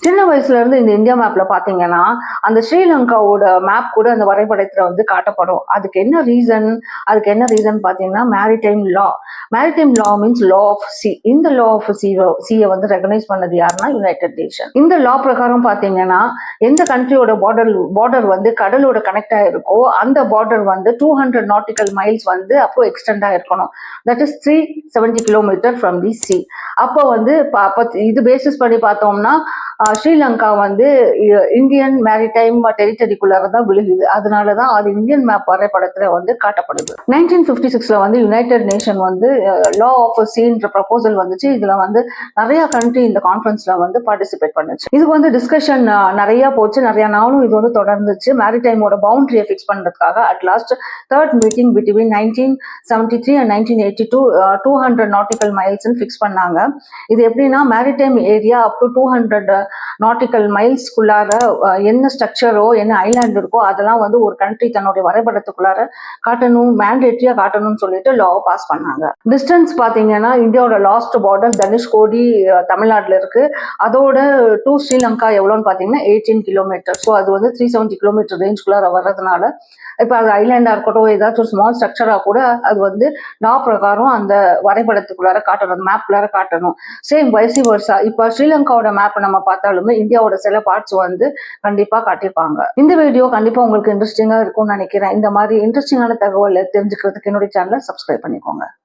சின்ன வயசுல இருந்து இந்த இந்தியா மேப்ல பாத்தீங்கன்னா அந்த ஸ்ரீலங்காவோட மேப் கூட அந்த வரைபடத்துல வந்து காட்டப்படும். அதுக்கு என்ன ரீசன் பாத்தீங்கன்னா maritime law means law of sea. இந்த லா ஆஃப் சியை வந்து ரெகனைஸ் பண்ணது யாருன்னா யுனைடெட் நேஷன். இந்த லா பிரகாரம் பாத்தீங்கன்னா எந்த கண்ட்ரியோட பார்டர் வந்து கடலோட கனெக்ட் ஆயிருக்கோ அந்த பார்டர் வந்து 200 நாட்டிக்கல் மைல்ஸ் வந்து அப்போ எக்ஸ்டெண்ட் ஆயிருக்கணும். That is 370 kilometre from the sea. அப்போ வந்து இது பேசிஸ் பண்ணி பார்த்தோம்னா ஸ்ரீலங்கா வந்து இந்தியன் மேரிடைம் டெரிட்டரிக்குள்ளார தான் விழுகுது. அதனாலதான் அது இந்தியன் மேப் வரைபடத்துல வந்து காட்டப்படுது. 1956 வந்து யுனைடெட் நேஷன் வந்து லா ஆஃப் சீன்ற ப்ரப்போசல் வந்துச்சு. இதுல வந்து நிறைய கண்ட்ரி இந்த கான்ஃபரன்ஸ்ல வந்து பார்ட்டிசிபேட் பண்ணுச்சு. இதுக்கு வந்து டிஸ்கஷன் நிறைய போச்சு, நிறைய நாளும் இது வந்து தொடர்ந்துச்சு. மேரிடைமோட பவுண்டரியை ஃபிக்ஸ் பண்றதுக்காக at last third meeting between 1973 and 1982 200 nautical miles fix பண்ணாங்க. இது எப்படின்னா maritime area up to 200 nautical மைல்ஸ்குள்ளார என்ன ஸ்ட்ரக்சரோ என்ன ஐலாண்ட் இருக்கோ அதெல்லாம் வந்து ஒரு கண்ட்ரி தன்னுடைய வரைபடத்துக்குள்ளார காட்டணும், மேண்டேட்டரியா காட்டணும்னு சொல்லிட்டு லா பாஸ் பண்ணாங்க. டிஸ்டன்ஸ் பாத்தீங்கன்னா இந்தியாவோட லாஸ்ட் பார்டர் தனுஷ்கோடி தமிழ்நாட்டுல இருக்கு. அதோட டு ஸ்ரீலங்கா எவ்வளோன்னு பாத்தீங்கன்னா 18 கிலோமீட்டர். ஸோ அது வந்து 370 கிலோமீட்டர் ரேஞ்சுக்குள்ளார வர்றதுனால இப்போ அது ஐலாண்டா இருக்கட்டும், ஏதாச்சும் ஒரு ஸ்மால் ஸ்ட்ரக்சரா கூட அது வந்து லா பிரகாரம் அந்த வரைபடத்துக்குள்ளார காட்டணும், மேப்குள்ளார காட்டணும். Same vice versa. இப்போ ஸ்ரீலங்காவோட மேப் நம்ம பார்த்தாலுமே இந்தியாவோட சில பார்ட்ஸ் வந்து கண்டிப்பா காட்டியிருப்பாங்க. இந்த வீடியோ கண்டிப்பா உங்களுக்கு இன்ட்ரெஸ்டிங்கா இருக்கும்னு நினைக்கிறேன். இந்த மாதிரி இன்ட்ரெஸ்டிங்கான தகவலை தெரிஞ்சுக்கிறதுக்கு என்னுடைய சேனலை சப்ஸ்கிரைப் பண்ணிக்கோங்க.